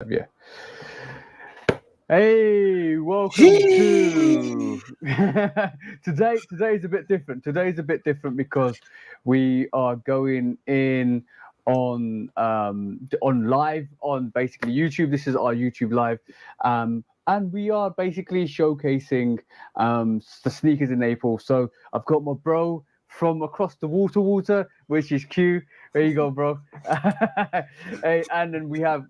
Yeah. Hey, welcome to Yee! Today's a bit different. Today's a bit different because we are going in on live on basically YouTube. This is our YouTube live. And we are basically showcasing the sneakers in April. So I've got my bro from across the water, which is Q. There you go, bro. Hey, and then we have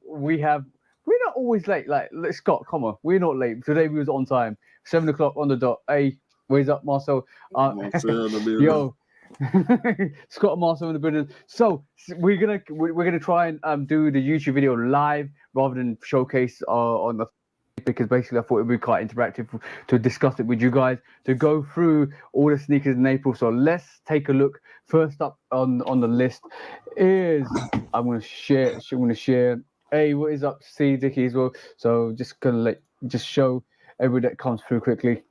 we're not always late. Like, Scott, come on, we're not late. Today we was on time, 7 o'clock on the dot. Hey, where's up, Marcel? Marcel in the building. Yo, Scott and Marcel in the building. So we're gonna try and do the YouTube video live rather than showcase on the, because basically I thought it would be quite interactive to discuss it with you guys, to go through all the sneakers in April. So let's take a look. First up on the list is I'm gonna share. Hey, what is up, C Dicky as well? So just show everybody that comes through quickly.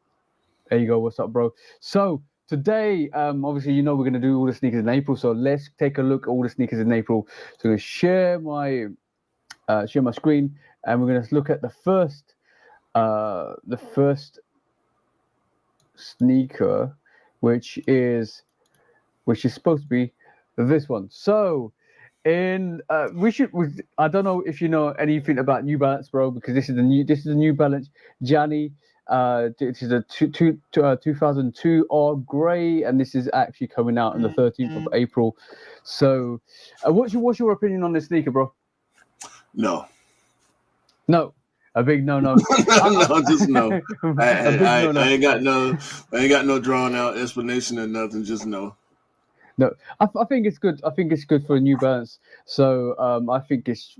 There you go. What's up, bro? So today, obviously, we're gonna do all the sneakers in April. So let's take a look at all the sneakers in April. So I'm gonna share my screen, and we're gonna look at the first sneaker, which is supposed to be this one. So I don't know if you know anything about New Balance, bro, because this is the New Balance Gianni. This is a 2002 R grey, and this is actually coming out on the 13th of April. So, what's your opinion on this sneaker, bro? No. No, a big no. No, just no. A big I no. ain't got no drawn out explanation or nothing. Just no. No, I think it's good. I think it's good for New Balance. So I think it's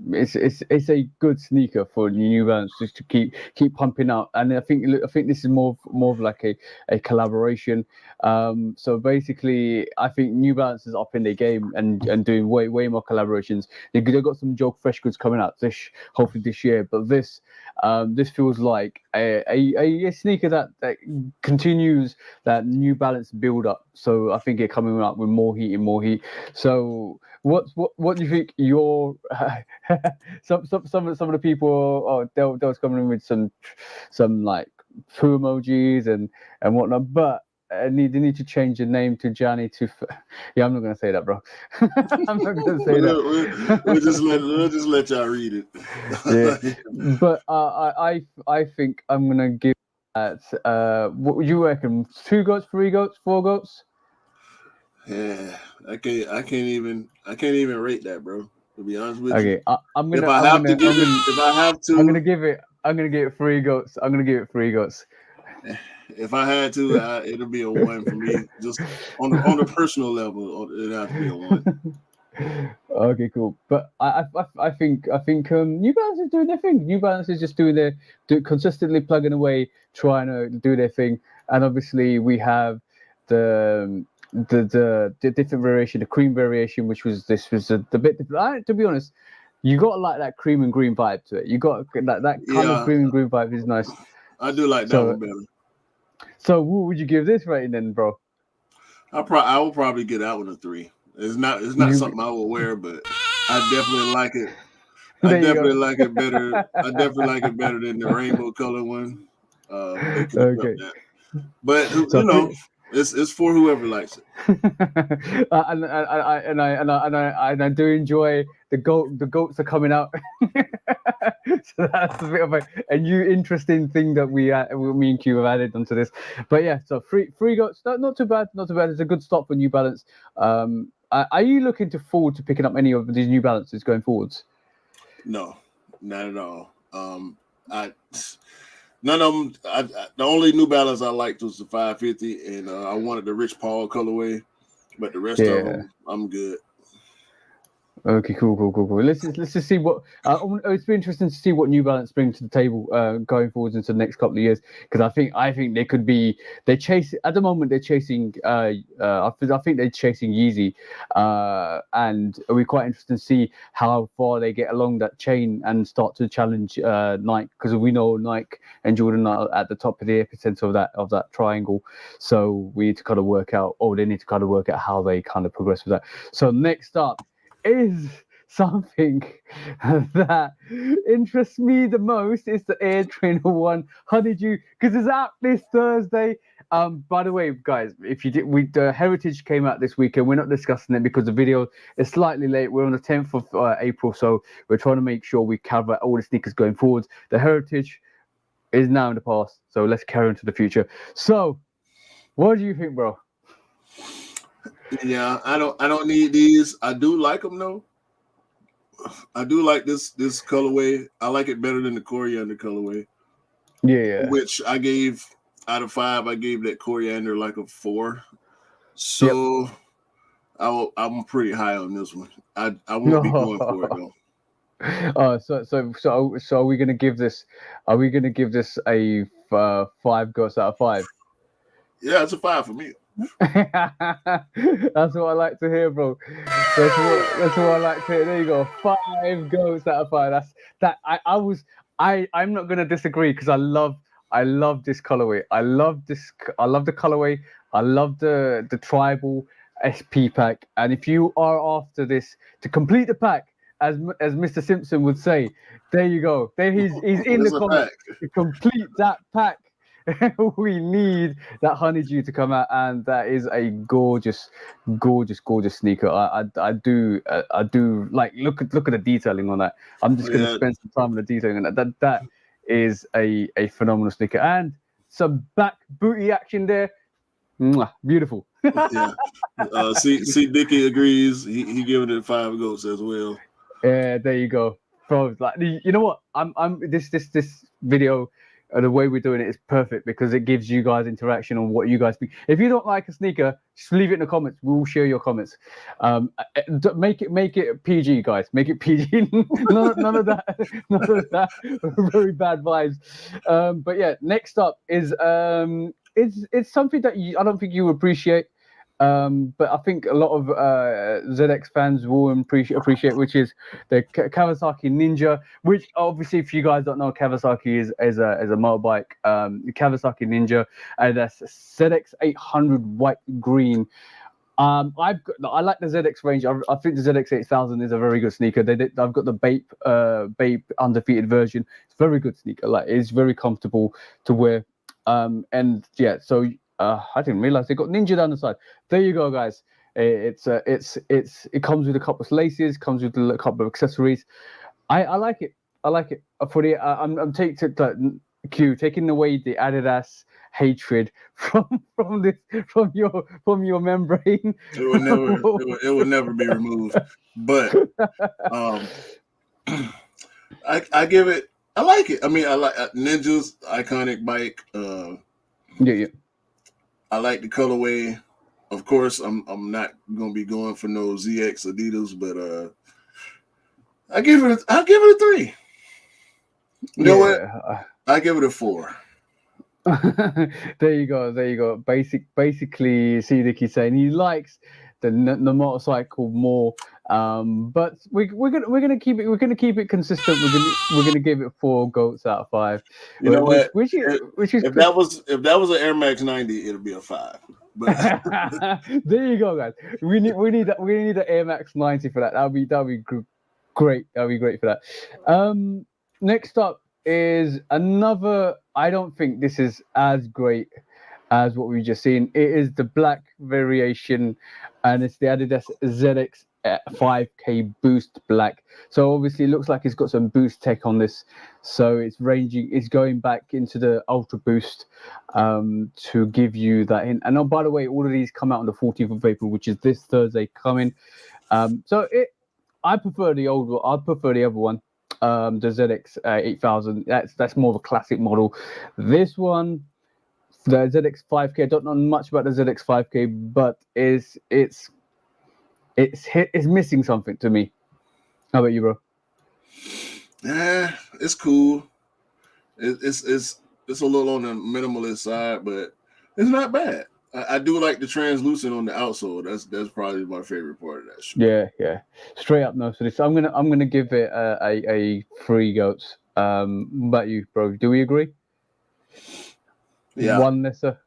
a good sneaker for New Balance just to keep pumping out. And I think this is more of like a collaboration. So basically, I think New Balance is up in their game and doing way more collaborations. They've got some Joke Fresh goods coming out hopefully this year. But this feels like a sneaker that continues that New Balance build up. So I think they're coming up with more heat. So what do you think? Some of the people, they was coming in with some like poo emojis and whatnot, but they need to change the name to Gianni to. Yeah, I'm not gonna say that, bro. I'm not gonna say that. We'll just let y'all read it. Yeah, but I think I'm gonna give that. What you reckon? 2 goats, 3 goats, 4 goats? Yeah, I can't even rate that, bro. To be honest with you, Okay, I'm if gonna I I'm have to gonna give I'm it, gonna if I have I'm gonna to, give it. I'm gonna give it 3 goats. I'm gonna give it 3 goats. if I had to, it'll be a one for me. Just on a personal level, it'd have to be a one. Okay, cool. But I think New Balance is doing their thing. New Balance is just consistently plugging away, trying to do their thing. And obviously we have the the different variation, the cream variation, which was the bit. To be honest, you got like that cream and green vibe to it. You got that kind of Yeah, cream and green vibe is nice. I do like that So one better. so what would you give this rating then, bro? I will probably get that one a three. It's not You something I will wear, but I definitely like it. I there you definitely go. like it better. I definitely like it better than the rainbow color one. They could have kept Okay. that, but So three. it's for whoever likes it. And I do enjoy the goats are coming out. So that's a bit of a new interesting thing that me and Q have added onto this. But yeah, so three goats, not too bad, not too bad. It's a good start for New Balance. Are you looking forward to picking up any of these New Balances going forwards? No, not at all. I none of them. The only New Balance I liked was the 550, and I wanted the Rich Paul colorway, but the rest of Yeah. them, I'm good. Okay, cool. Let's just see what. It's been interesting to see what New Balance bring to the table going forwards into the next couple of years, because I think they could be. They chase at the moment. They're chasing. I think they're chasing Yeezy, and it'll be quite interesting to see how far they get along that chain and start to challenge Nike, because we know Nike and Jordan are at the top of the epicenter of that triangle. So we need to kind of work out, or they need to kind of work out how they kind of progress with that. So next up is something that interests me the most is the Air Trainer One Honeydew because it's out this Thursday. By the way, guys, if you did, the Heritage came out this weekend. We're not discussing it because the video is slightly late. We're on the 10th of April, so we're trying to make sure we cover all the sneakers going forward. The Heritage is now in the past, so let's carry on to the future. So, what do you think, bro? Yeah, I don't need these. I do like them though. I do like this colorway. I like it better than the coriander colorway. Yeah. Which I gave out of 5. I gave that coriander like a 4. So I'm pretty high on this one. I won't be going for it though. So are we gonna give this? Are we gonna give this a 5 goats out of 5? Yeah, it's a 5 for me. That's what I like to hear, bro. That's what I like to hear. There you go, 5 goats out of 5. I'm not gonna disagree because I love this colorway. I love the colorway. I love the tribal SP pack. And if you are after this to complete the pack, as Mr. Simpson would say, there you go. There he's in the comments to complete that pack. We need that honeydew to come out, and that is a gorgeous sneaker. I do like look at the detailing on that. I'm just gonna spend some time on the detailing on that. That is a phenomenal sneaker, and some back booty action there. Mwah, beautiful. Yeah. See, Dickie agrees. He giving it 5 goats as well. Yeah, there you go, bro. Like, you know what? I'm this video. The way we're doing it is perfect because it gives you guys interaction on what you guys think. If you don't like a sneaker, just leave it in the comments. We'll share your comments. Make it PG, guys. Make it PG. none of that very bad vibes. But yeah, next up is it's something that I don't think you appreciate. But I think a lot of ZX fans will appreciate, which is the Kawasaki Ninja. Which obviously, if you guys don't know, Kawasaki is a motorbike. Kawasaki Ninja, and that's ZX 800 white green. I like the ZX range. I think the ZX 8000 is a very good sneaker. I've got the Bape undefeated version. It's a very good sneaker. Like, it's very comfortable to wear. And yeah, so. I didn't realize they got Ninja down the side. There you go, guys. It comes with a couple of laces, comes with a couple of accessories. I like it. I like it. For the I'm taking away the Adidas hatred from your membrane. It will never be removed. But I give it. I like it. I mean, I like Ninja's iconic bike. Yeah. I like the colorway. Of course, I'm not gonna be going for no ZX Adidas, but I give it a 3. You know what? I give it a 4. There you go. Basically, Siddiqui saying he likes the motorcycle more, but we're gonna keep it consistent. We're gonna give it 4 goats out of 5. You know what? Which is if that was an Air Max 90, it'll be a 5. But there you go, guys. We need an Air Max 90 for that. That'll be great. That'll be great for that. Next up is another. I don't think this is as great as what we've just seen. It is the black variation, and it's the Adidas ZX 5K Boost Black. So obviously it looks like it's got some boost tech on this. So it's going back into the Ultra Boost to give you that hint. And oh, by the way, all of these come out on the 14th of April, which is this Thursday coming. I prefer the old one. I prefer the other one. The ZX 8000. That's more of a classic model. This one, the ZX 5K. I don't know much about the ZX 5K, but it's missing something to me. How about you, bro? Yeah, it's cool. It's a little on the minimalist side, but it's not bad. I do like the translucent on the outsole. That's probably my favorite part of that shoe. Yeah. Straight up no. So this, I'm gonna give it a 3 goats. What about you, bro? Do we agree? Yeah. One lesser.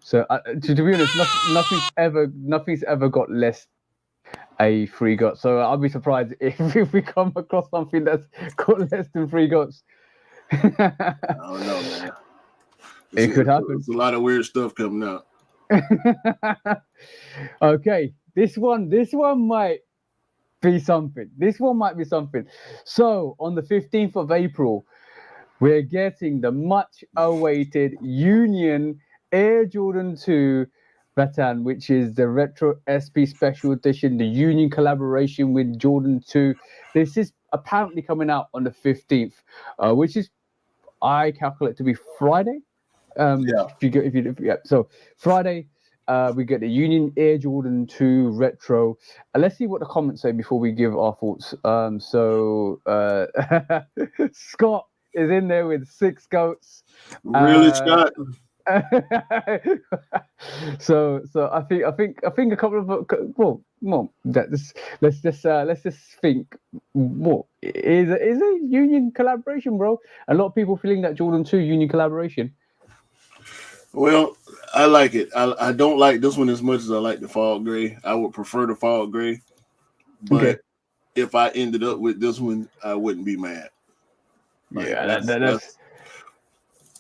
So to be honest, nothing's ever got less a 3 GOT. So I'll be surprised if we come across something that's got less than 3 GOTs. I don't know, man. It could happen. It's a lot of weird stuff coming out. Okay, this one might be something. This one might be something. So on the 15th of April, we're getting the much awaited Union Air Jordan 2 Baton, which is the Retro SP Special Edition, the Union collaboration with Jordan 2. This is apparently coming out on the 15th, which is, I calculate to be Friday. So Friday, we get the Union Air Jordan 2 Retro. Let's see what the comments say before we give our thoughts. Scott is in there with 6 GOATs. Really, Scott? So I think a couple of let's just think. What is a Union collaboration, bro? A lot of people feeling that Jordan 2 Union collaboration. Well, I like it. I don't like this one as much as I like the fall gray. I would prefer the fall gray, but if I ended up with this one, I wouldn't be mad. Like, that's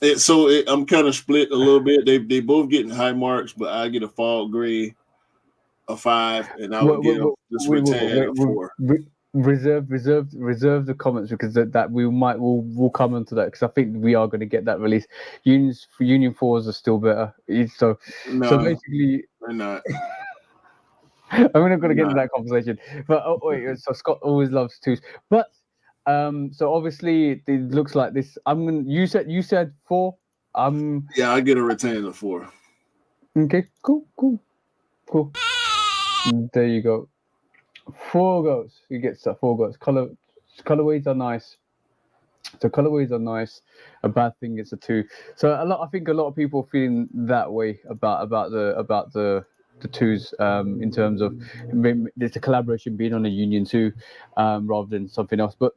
it. So I'm kind of split a little bit. They both getting high marks, but I get a fall gray, a 5, and I would give this Rattan a 4. Reserve the comments, because that we'll come onto that, because I think we are going to get that release. Union 4s are still better. So basically, they're not. I'm not going to get into that conversation. But so Scott always loves 2s, but so obviously it looks like this. You said 4. Yeah, I get a Rattan a 4. Okay, cool. There you go. 4 GOATs. You get stuff. 4 GOATs. Colorways are nice. So colorways are nice. A bad thing is a 2. So I think a lot of people are feeling that way about the 2s, in terms of there's a collaboration being on a Union 2, rather than something else. But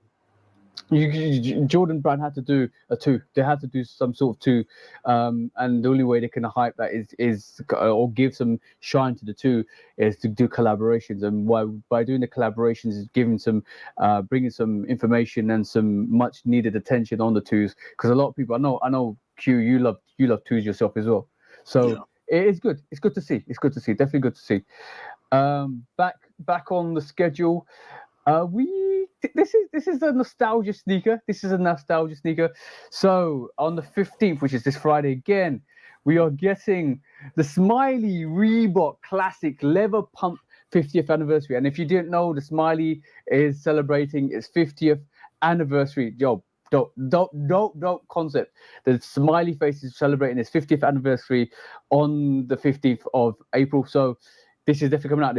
Jordan Brand had to do a 2. They had to do some sort of 2, and the only way they can hype that is or give some shine to the 2 is to do collaborations. And by doing the collaborations is giving some, bringing some information and some much needed attention on the 2s. Because a lot of people, I know Q, you love 2s yourself as well. So it's good. It's good to see. Definitely good to see. Back on the schedule. This is a nostalgia sneaker. So on the 15th, which is this Friday again, we are getting the Smiley Reebok Classic Leather Pump 50th anniversary. And if you didn't know, the Smiley is celebrating its 50th anniversary. Dope concept. The Smiley face is celebrating its 50th anniversary on the 15th of April. So this is definitely coming out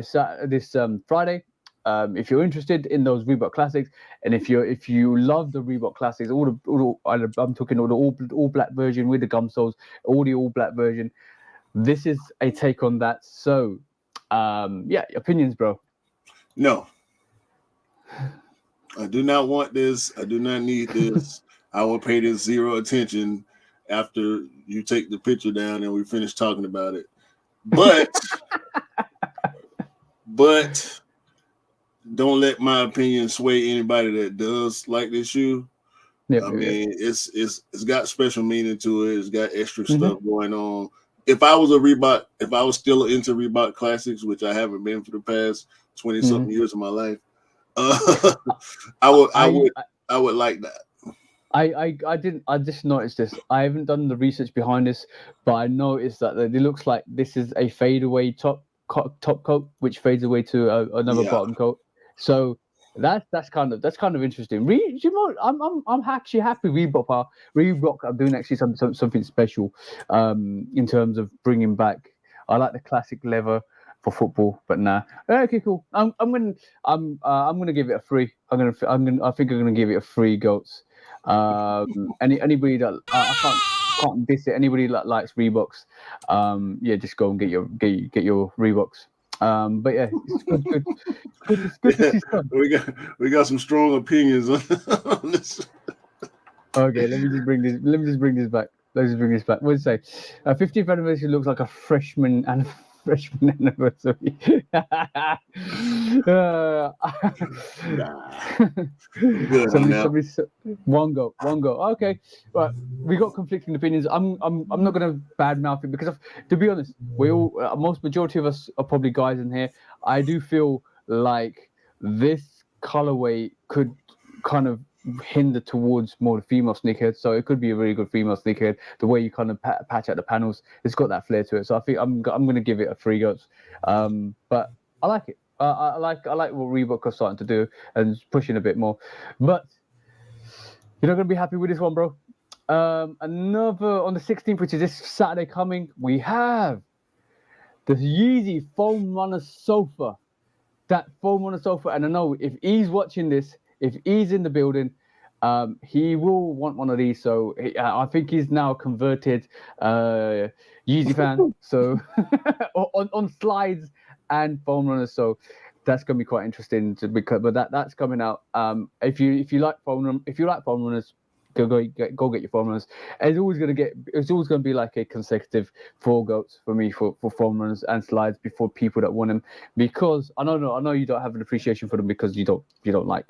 this Friday. If you're interested in those Reebok Classics, and if you love the Reebok Classics, I'm talking all the all black version with the gum soles, all the all black version. This is a take on that. So, opinions, bro. No, I do not want this. I do not need this. I will pay this 0 attention after you take the picture down and we finish talking about it. But don't let my opinion sway anybody that does like this shoe. Mean, it's got special meaning to it. It's got extra stuff going on. If I was still into Reebok Classics, which I haven't been for the past 20 something years of my life, I would like that. I just noticed this. I haven't done the research behind this, but I noticed that it looks like this is a fadeaway top coat, which fades away to another bottom coat. So that's kind of interesting. I'm actually happy Reebok are doing actually something special, in terms of bringing back. I like the classic leather for football, but nah. Okay, cool. I'm gonna give it a 3. I think I'm gonna give it a 3 GOATs. Anybody that I can't diss it. Anybody that likes Reeboks, just go and get your Reeboks. But yeah, it's good. It's good to see stuff. We got some strong opinions on this. Okay, let me just bring this back. What did it say? 50th anniversary looks like a freshman anniversary. Nah, I'm good on that. One go. Okay, right. We got conflicting opinions. I'm not gonna badmouth it because to be honest, we all most majority of us are probably guys in here. I do feel like this colorway could kind of hinder towards more the female sneakerhead, so it could be a really good female sneakerhead. The way you kind of patch out the panels, it's got that flair to it. So I think I'm gonna give it a 3 goats. But I like it. I like what Reebok are starting to do and pushing a bit more. But you're not gonna be happy with this one, bro. Another on the 16th, which is this Saturday coming, we have the Yeezy Foam Runner Sofa. That Foam Runner Sofa, and I know if he's watching this, if he's in the building, he will want one of these. So I think he's now a converted Yeezy fan. So on slides and foam runners. So that's gonna be quite interesting but that's coming out. If you like foam runners, go get your foam runners. It's always gonna be like a consecutive 4 goats for me for foam runners and slides before people that want them, because I know you don't have an appreciation for them because you don't like.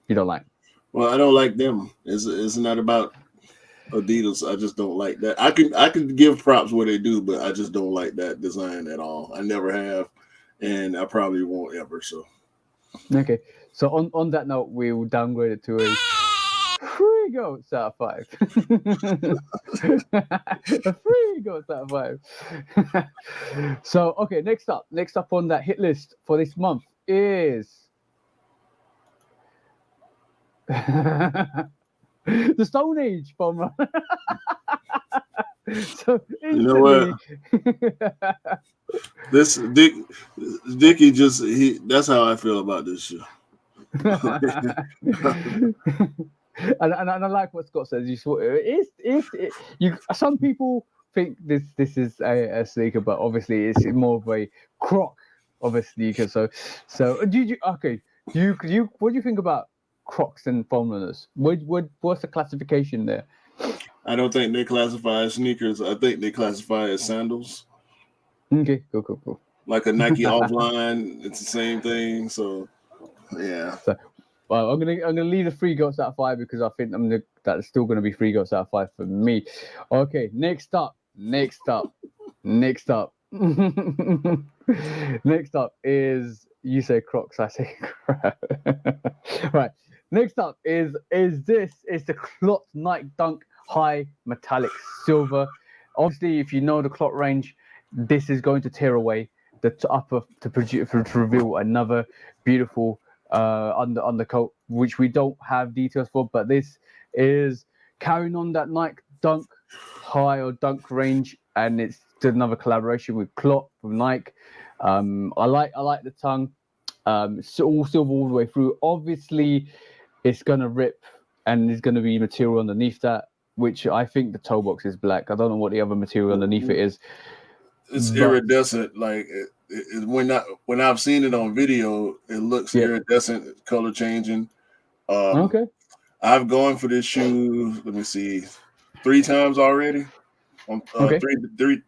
Well, I don't like them. It's not about Adidas. I just don't like that. I can give props where they do, but I just don't like that design at all. I never have, and I probably won't ever. So okay. So on that note, we will downgrade it to a 3 goats out of 5. A 3 goats out of 5. So okay, next up on that hit list for this month is the Stone Age foam runner. So you know what? This Dickie that's how I feel about this shoe. and I like what Scott says. Some people think this is a sneaker, but obviously it's more of a croc of a sneaker. So what do you think about Crocs and foam runners? What's the classification there? I don't think they classify as sneakers. I think they classify as sandals. Okay, cool. Like a Nike offline, it's the same thing. So yeah. So, well, I'm gonna leave the 3 goats out of 5 because I think that's still gonna be 3 goats out of 5 for me. Okay, next up. Next up is, you say Crocs, I say crap. Right. Next up is the Clot Nike Dunk High Metallic Silver. Obviously, if you know the Clot range, this is going to tear away the upper to reveal another beautiful undercoat, which we don't have details for, but this is carrying on that Nike Dunk High or Dunk range, and it's another collaboration with Clot from Nike. I like the tongue. It's all silver all the way through. Obviously, it's gonna rip, and there's gonna be material underneath that, which I think the toe box is black. I don't know what the other material underneath it is. It's iridescent. Like when I've seen it on video, it looks iridescent, color changing. Okay. I've gone for this shoe. Let me see, 3 times already. Okay.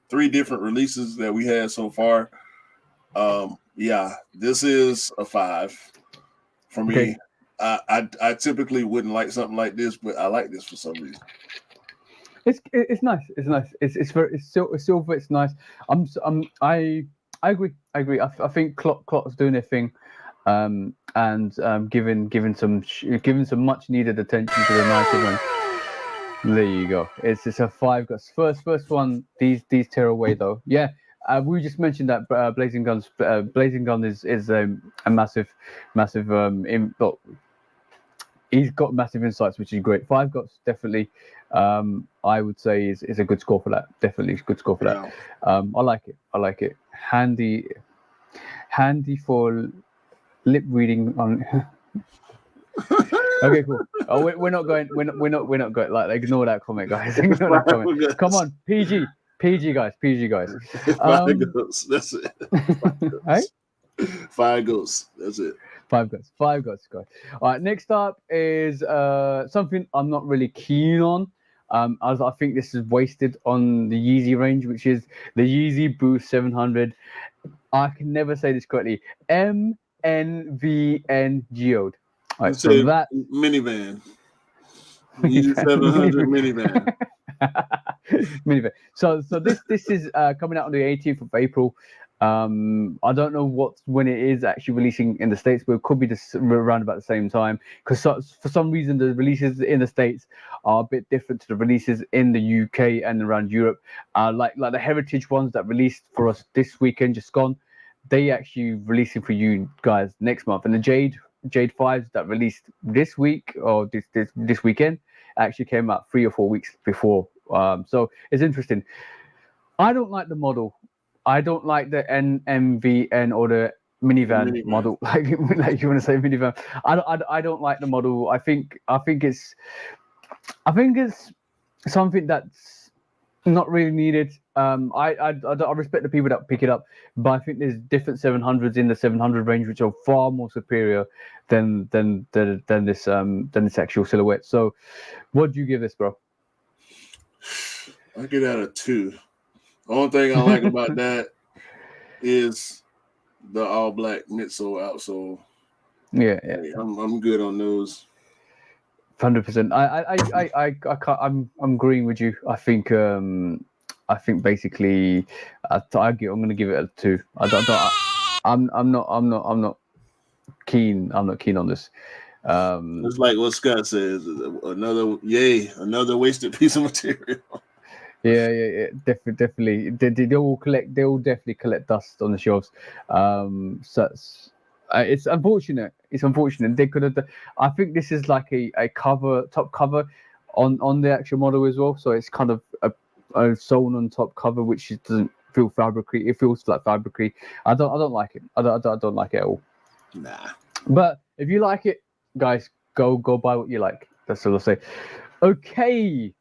Three different releases that we had so far. Yeah, this is a 5 for me. Okay. I typically wouldn't like something like this, but I like this for some reason. It's nice. It's nice. It's silver. It's nice. I agree. I think Clot's doing their thing, and giving some much needed attention to the Nike one. There you go. It's a 5 goats. First one. These tear away though. Yeah. We just mentioned that Blazing Gun is a massive. He's got massive insights, which is great. 5 goats definitely. I would say is a good score for that. Definitely a good score for that. I like it. Handy for lip reading on. Okay, cool. Oh, we're not going. Like, ignore that comment, guys. Ignore that comment. Come on, PG guys. 5 goats. That's it. 5 goats. That's it. 5 goats, guys. All right, next up is something I'm not really keen on. As I think this is wasted on the Yeezy range, which is the Yeezy Boost 700. I can never say this correctly. MBOOST NVN Geode. All right, Let's so say that minivan. Yeezy 700 minivan. minivan. So this is coming out on the 18th of April. I don't know when it is actually releasing in the States, but it could be around about the same time, because for some reason the releases in the States are a bit different to the releases in the UK and around Europe. Like the heritage ones that released for us this weekend, just gone, they actually releasing for you guys next month. And the Jade 5s that released this week or this weekend actually came out 3 or 4 weeks before. So it's interesting. I don't like the model. I don't like the NMVN or the minivan model. Like you want to say minivan. I don't like the model. I think it's something that's not really needed. I respect the people that pick it up, but I think there's different 700s in the 700 range which are far more superior than this actual silhouette. So, what do you give this, bro? I get out of 2. The only thing I like about that is the all black midsole outsole. Yeah. I'm good on those. 100%. I can't. I'm agreeing with you. I think basically, I'm going to give it a 2. I'm not keen. I'm not keen on this. It's like what Scott says. Another wasted piece of material. Yeah. Definitely. They all collect. They all definitely collect dust on the shelves. So it's unfortunate. It's unfortunate. They could have. I think this is like a top cover on the actual model as well. So it's kind of a sewn on top cover, which doesn't feel fabricy. It feels like fabricy. I don't like it. I don't like it at all. Nah. But if you like it, guys, go buy what you like. That's all I'll say. Okay.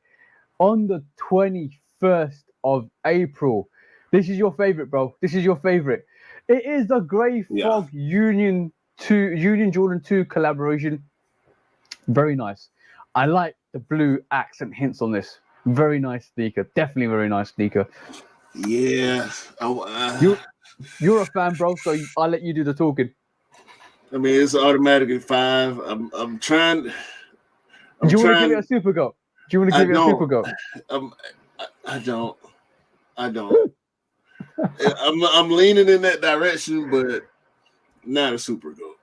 On the 21st of April. This is your favorite, bro. This is your favorite. It is the Grey Fog Union Jordan 2 collaboration. Very nice. I like the blue accent hints on this. Very nice sneaker. Definitely very nice sneaker. Yeah. You're a fan, bro, so I'll let you do the talking. I mean, it's automatically 5. I'm trying. Do you want to give it a super go? Do you want to give it a super go? I don't. I'm leaning in that direction, but not a super go.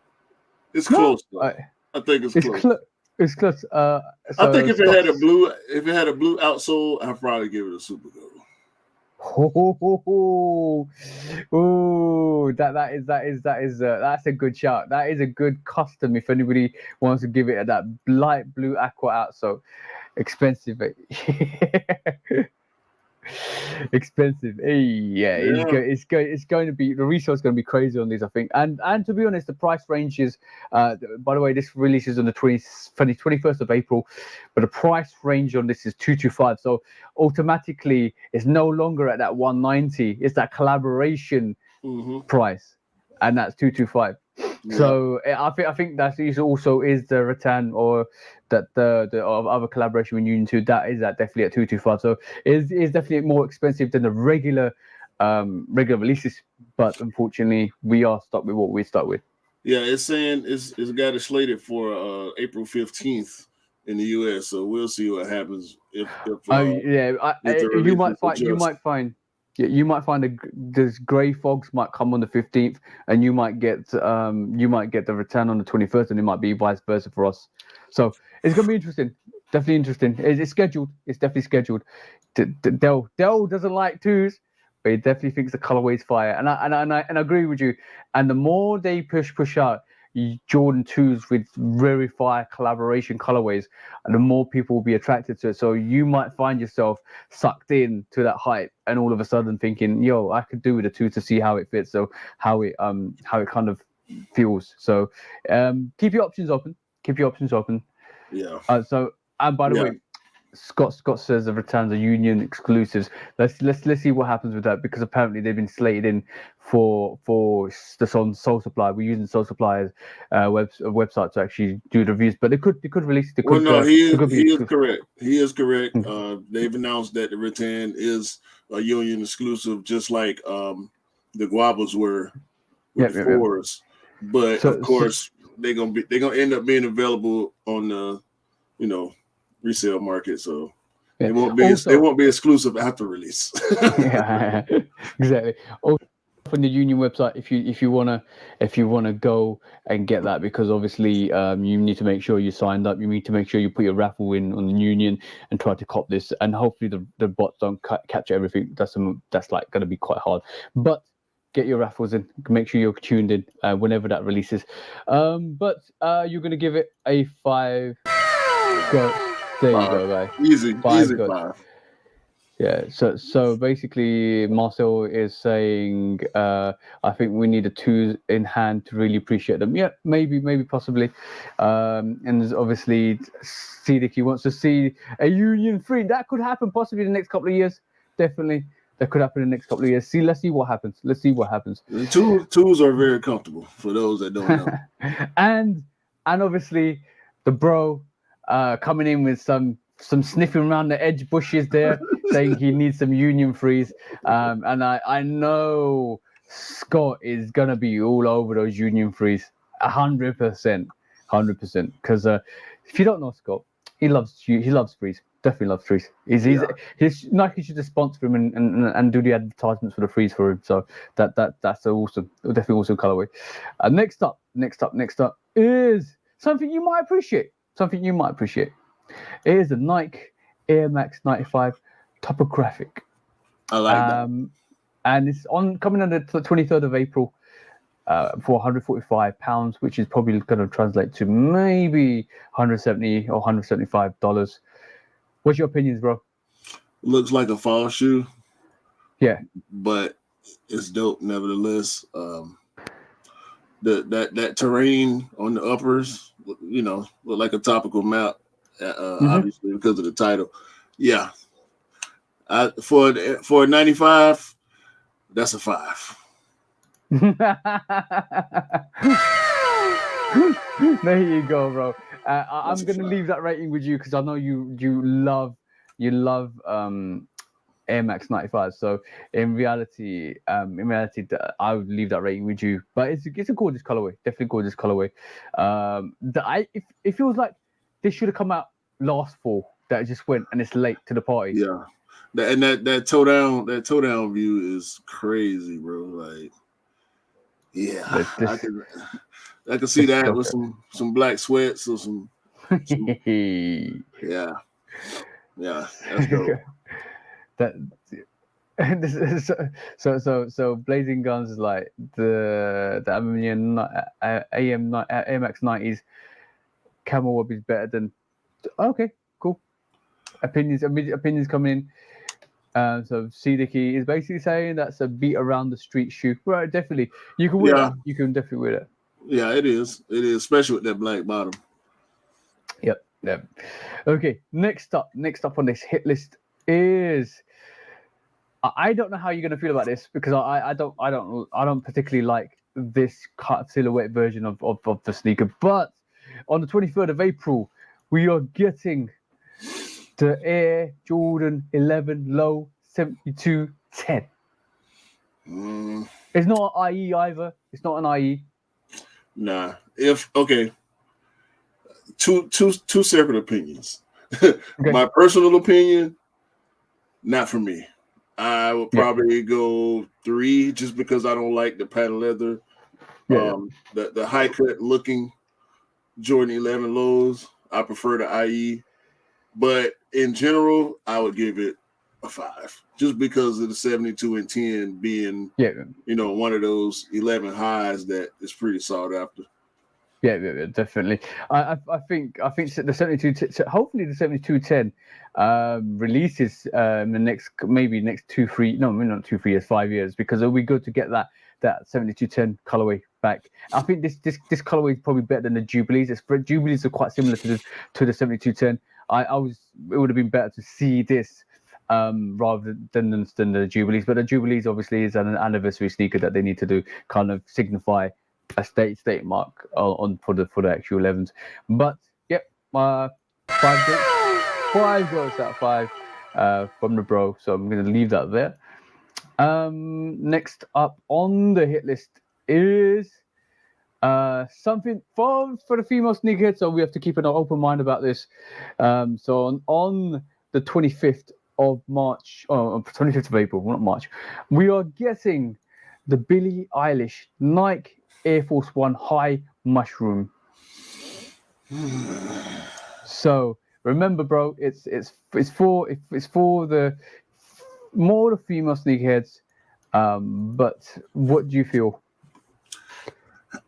It's close though. I think it's close. It's close. I think if it had a blue outsole, I'd probably give it a super go. That's a good shout. That is a good custom if anybody wants to give it that light blue aqua outsole. Expensive. Expensive. It's going to be, the resale is going to be crazy on these, I think. And to be honest, the price range is by the way, this releases on the 21st of April, but the price range on this is 225. So automatically it's no longer at that 190. It's that collaboration price, and that's 225. Yeah. So I think that also is the Rattan or that the other collaboration with Union 2. That is definitely at 225. So it's definitely more expensive than the regular releases. But unfortunately, we are stuck with what we're stuck with. Yeah, it's saying it's got it slated for April 15th in the US. So we'll see what happens if you might find. Yeah, you might find there's Grey Fogs might come on the 15th, and you might get the return on the 21st, and it might be vice versa for us. So it's gonna be interesting, definitely interesting. It's scheduled. It's definitely scheduled. Dell doesn't like 2s, but he definitely thinks the colorway is fire, and I agree with you. And the more they push out Jordan 2s with very fire collaboration colorways, and the more people will be attracted to it. So you might find yourself sucked in to that hype, and all of a sudden thinking, yo, I could do with a 2 to see how it fits, so how it kind of feels. So keep your options open. Yeah. So and by the way, Scott says the returns are Union exclusives. Let's see what happens with that, because apparently they've been slated in for the Soul Supply. We're using Soul Supply's website to actually do the reviews, but they could release. He is correct. He is correct. They've announced that the return is a Union exclusive, just like the Guavas were with the 4s. But of course, they're gonna end up being available on the resale market. So it won't be exclusive after release. Yeah, exactly. Also, on the Union website, if you wanna go and get that, because obviously you need to make sure you signed up. You need to make sure you put your raffle in on the Union and try to cop this. And hopefully the bots don't capture everything. That's like going to be quite hard. But get your raffles in. Make sure you're tuned in whenever that releases. But you're going to give it a 5. Go. There you go, guys. Easy 5. Yeah, so basically, Marcel is saying, I think we need a 2 in hand to really appreciate them. Yeah, maybe, possibly. And there's obviously, Siddiqui wants to see a Union 3. That could happen possibly in the next couple of years. Definitely, that could happen in the next couple of years. Let's see what happens. Twos are very comfortable for those that don't know. and obviously, the bro coming in with some sniffing around the edge bushes there, saying he needs some Union 3s. And I know Scott is gonna be all over those Union 3s, 100%, because if you don't know Scott, he loves 3s. Definitely loves 3s. He's Nike should just sponsor him and do the advertisements for the 3s for him. So that's awesome, definitely awesome colorway. Next up is something you might appreciate. It is a Nike Air Max 95 topographic. I like that. And it's coming on the 23rd of April for £145, which is probably going to translate to maybe $170 or $175. What's your opinions, bro? Looks like a fall shoe. Yeah. But it's dope nevertheless. That terrain on the uppers, look like a topical map. Obviously because of the title. Yeah. For a 95, that's a 5. There you go, bro. I'm gonna leave that rating with you because I know you love Air Max 95. So in reality, I would leave that rating with you. But it's a gorgeous colorway, definitely gorgeous colorway. It feels like this should have come out last fall. That it just went and it's late to the party. Yeah, that toe down view is crazy, bro. Like, yeah, I can see that with some black sweats or some yeah, that's dope. So Blazing Guns is like the AMX 90s Camel Web is better than. Okay, cool. Opinions coming in. So Siddiqui is basically saying that's a beat around the street shoe. Right, definitely. You can wear that. You can definitely wear that. Yeah, it is, especially with that black bottom. Yep. Okay, next up on this hit list is. I don't know how you're gonna feel about this because I don't particularly like this cut silhouette version of the sneaker. But on the 23rd of April, we are getting the Air Jordan 11 Low 7210. It's not an IE either. It's not an IE. Nah. Two separate opinions. Okay. My personal opinion, not for me. I would probably go 3 just because I don't like the patent leather. The high cut looking Jordan 11 lows. I prefer the IE. But in general, I would give it a 5 just because of the 72 and 10 being one of those 11 highs that is pretty sought after. Yeah, definitely. I think the 72. Hopefully, the 7210 releases in the next 2-3 years, 5 years, because it'll be good to get that 7210 colorway back. I think this colorway is probably better than the Jubilees. Jubilees are quite similar to the 7210. It would have been better to see this rather than the Jubilees, but the Jubilees obviously is an anniversary sneaker that they need to do, kind of signify a state mark on for the actual 11s. But 5 goes out of 5 from the bro, so I'm going to leave that there. Next up on the hit list is Something for the female sneakerhead, so we have to keep an open mind about this. So on the 25th of March, 25th of April, not March, we are getting the Billie Eilish Nike Air Force One High Mushroom. So remember, bro, it's for the more the female sneakerheads. But what do you feel?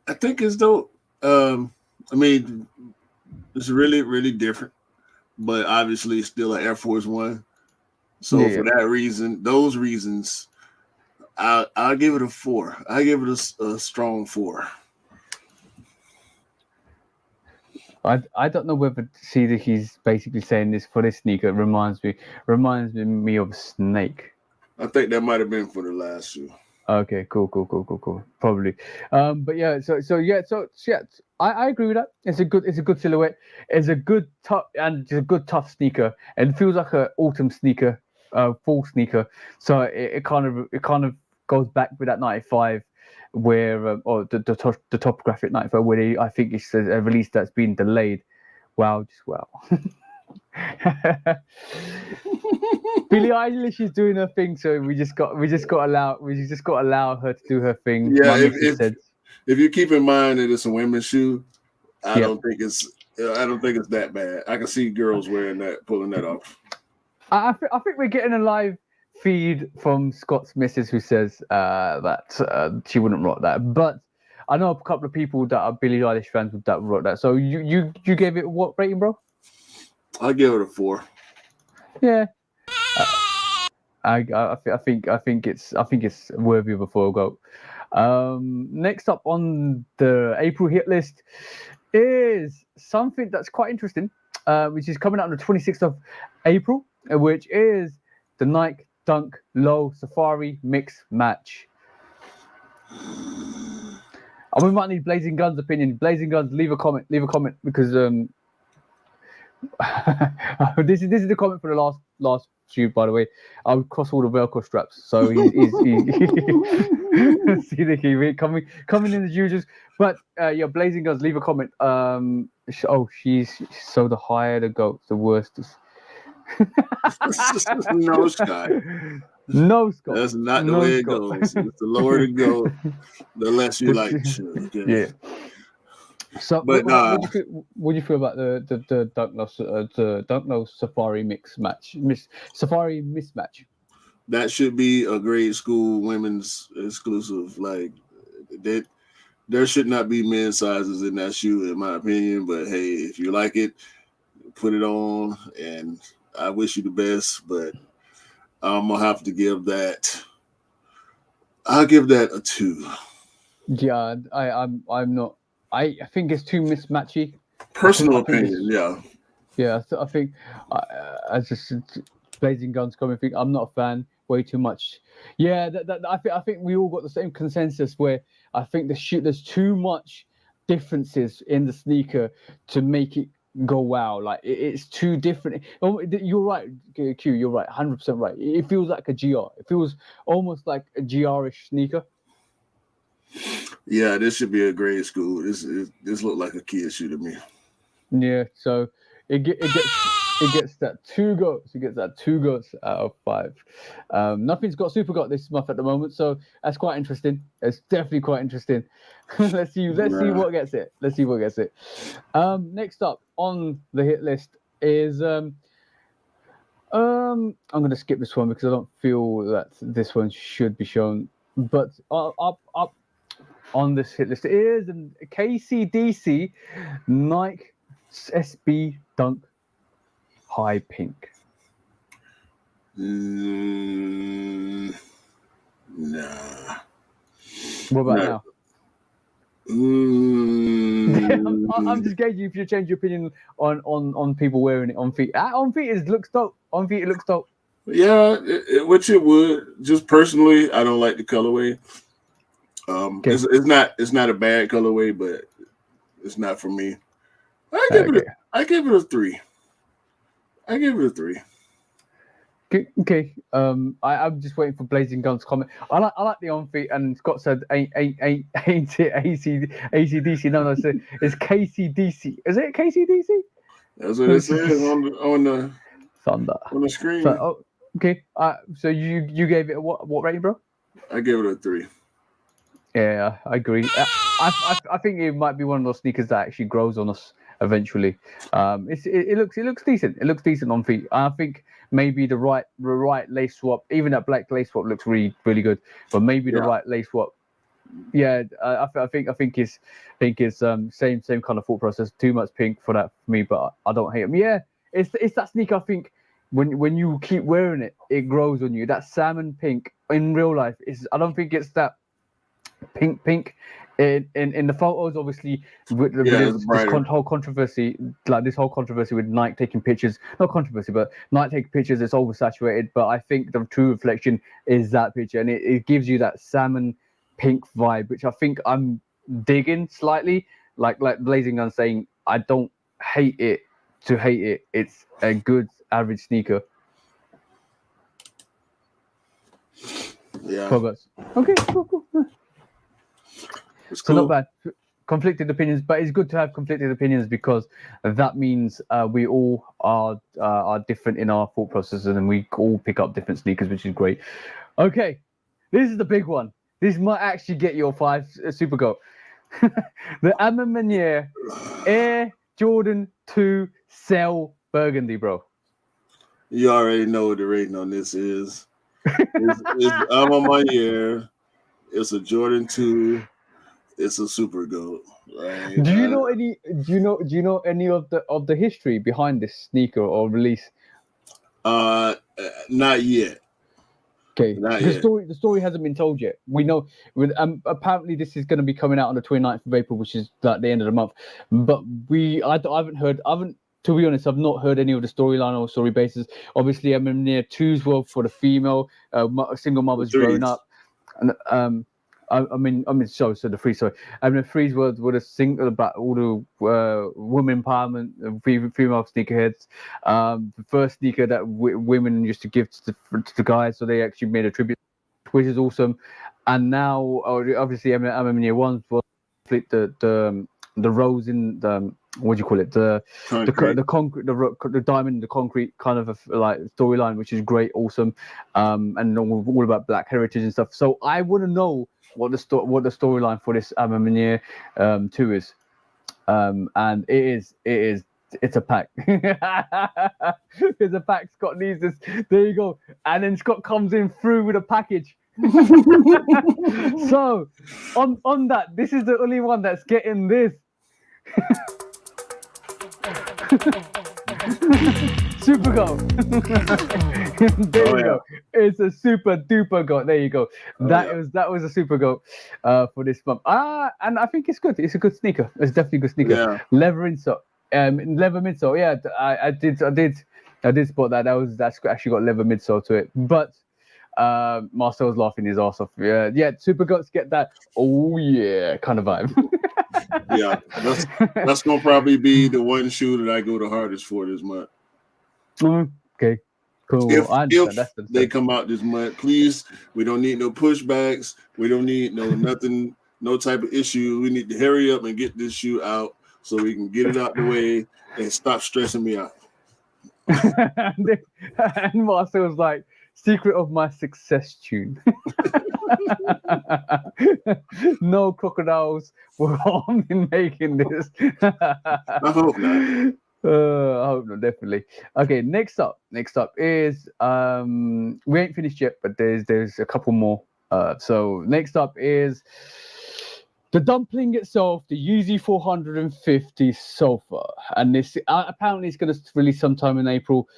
I think it's dope. I mean, it's really, really different, but obviously it's still an Air Force One. So for that reason, those reasons, I'll give it a 4. I give it a strong 4. I don't know whether see that he's basically saying this for this sneaker. It reminds me of Snake. I think that might have been for the last shoe. Okay, cool. Probably. But yeah, so yeah, I agree with that. It's a good silhouette. It's a good tough sneaker, and it feels like an autumn sneaker, fall sneaker. So it kind of goes back with that 95, where or the topographic 95, where I think it's a release that's been delayed. Wow, just wow. Billie Eilish is doing her thing, so we just got to allow her to do her thing. Yeah, if you keep in mind that it's a women's shoe, I don't think it's that bad. I can see girls wearing that, pulling that off. I think we're getting a live feed from Scott's missus who says that she wouldn't rock that, but I know a couple of people that are Billie Eilish fans that rock that. So you gave it what rating, bro? I give it a 4. Yeah. I think it's worthy of a 4 goat. Next up on the April hit list is something that's quite interesting, which is coming out on the 26th of April, which is the Nike Dunk Low Safari Mix Match. We might need Blazing Guns' opinion. Blazing Guns, leave a comment because this is the comment for the last shoe, by the way. I would cross all the Velcro straps, so he's see the key coming in as usual. But yeah, Blazing Guns, leave a comment. She's so the higher the goat, the worse. No, Scott. No, Scott. That's not the way it goes. It's the lower the goat, the less you like the shoe. Okay? Yeah. So, what do you feel about the Dunk Low Safari Safari mismatch? That should be a grade school women's exclusive. Like that, there should not be men's sizes in that shoe, in my opinion. But hey, if you like it, put it on, and I wish you the best. But I'm gonna have to give that. I'll give that a 2. Yeah, I'm not. I think it's too mismatchy. Personal opinion, yeah. Yeah, I think as just Blazing Guns coming, I'm not a fan. Way too much. Yeah, I think we all got the same consensus where I think there's too much differences in the sneaker to make it go wow. Like it's too different. You're right, Q. You're right, 100% right. It feels like a GR. It feels almost like a GR-ish sneaker. Yeah, this should be a grade school. This looked like a kid shoe to me. Yeah, so it gets that 2 goats. It gets that 2 goats out of 5. Nothing's got super got this month at the moment, so that's quite interesting. It's definitely quite interesting. Let's see what gets it. Next up on the hit list is I'm going to skip this one because I don't feel that this one should be shown. But up on this hit list is KCDC Nike SB Dunk High Pink. Nah. What about now? I'm just gauging if you change your opinion on people wearing it on feet. On feet it looks dope. Yeah, which it would. Just personally, I don't like the colorway. Okay. It's not a bad colorway, but it's not for me. I give it a 3. Okay. I'm just waiting for Blazing Guns comment. I like the on feet, and Scott said ain't it ACDC? No, it's KCDC. Is it KCDC? That's what it says Thunder. on the screen. So okay. So you gave it a what rating, bro? I gave it a 3. Yeah, I agree. I think it might be one of those sneakers that actually grows on us eventually. It looks decent. It looks decent on feet. I think maybe the right lace swap, even that black lace swap looks really good. But maybe the right lace swap. Yeah, I think it's same kind of thought process. Too much pink for that for me, but I don't hate them. Yeah, it's that sneaker. I think when you keep wearing it, it grows on you. That salmon pink in real life I don't think it's that pink in the photos, obviously with this whole controversy, like this whole controversy with Nike taking pictures, not controversy, but Nike taking pictures, it's oversaturated. But I think the true reflection is that picture, and it gives you that salmon pink vibe, which I think I'm digging slightly. Like Blazing Gun saying, I don't hate it to hate it. It's a good average sneaker. Yeah. Progress. Okay, cool. It's so cool. not bad. Conflicted opinions, but it's good to have conflicted opinions because that means we all are different in our thought processes, and we all pick up different sneakers, which is great. Okay, this is the big one. This might actually get your 5 Super Goat. The Amamanier Air Jordan 2 Cell Burgundy, bro. You already know what the rating on this is. I'm on my year. It's a Jordan 2. It's a Super Goat. Right? Do you know any? Do you know any of the history behind this sneaker or release? Not yet. Okay, Not the yet. story hasn't been told yet. We know with apparently this is going to be coming out on the 29th of April, which is like the end of the month. But I haven't to be honest, I've not heard any of the storyline or story basis. Obviously, I'm near 2's world for the female single mothers growing up, and I mean, so the 3. Sorry, I mean, the 3's world would have sing about all the women empowerment, female sneakerheads. The first sneaker that women used to give to the guys, so they actually made a tribute, which is awesome. And now, obviously, I'm year 1 was the rose in the what do you call it, the concrete, the diamond in the concrete kind of like storyline, which is great, awesome, and all about Black heritage and stuff. So I want to know what the storyline for this Amamanier 2 is, and it's a pack. Because a pack. Scott needs this. There you go. And then Scott comes in through with a package. So on that, this is the only one that's getting this. Super Goat. There you go. It's a super duper goat. There you go. That was a Super Goat for this month. And I think it's good. It's a good sneaker. It's definitely a good sneaker. Yeah. Leather insole, leather midsole. Yeah, I did spot that. That's actually got leather midsole to it. But Marcel's laughing his ass off. Yeah. Super Goats get that. Oh yeah, kind of vibe. Yeah, that's gonna probably be the one shoe that I go the hardest for this month. Okay, cool. If they come out this month, please, we don't need no pushbacks. We don't need nothing, no type of issue. We need to hurry up and get this shoe out so we can get it out the way and stop stressing me out. And Marcel was like, secret of my success tune. No crocodiles were harmed in making this. I hope not. I hope not, definitely. Okay, next up is we ain't finished yet, but there's a couple more. So next up is the dumpling itself, the Yeezy 450 Sulfur, and this apparently it's going to release sometime in April.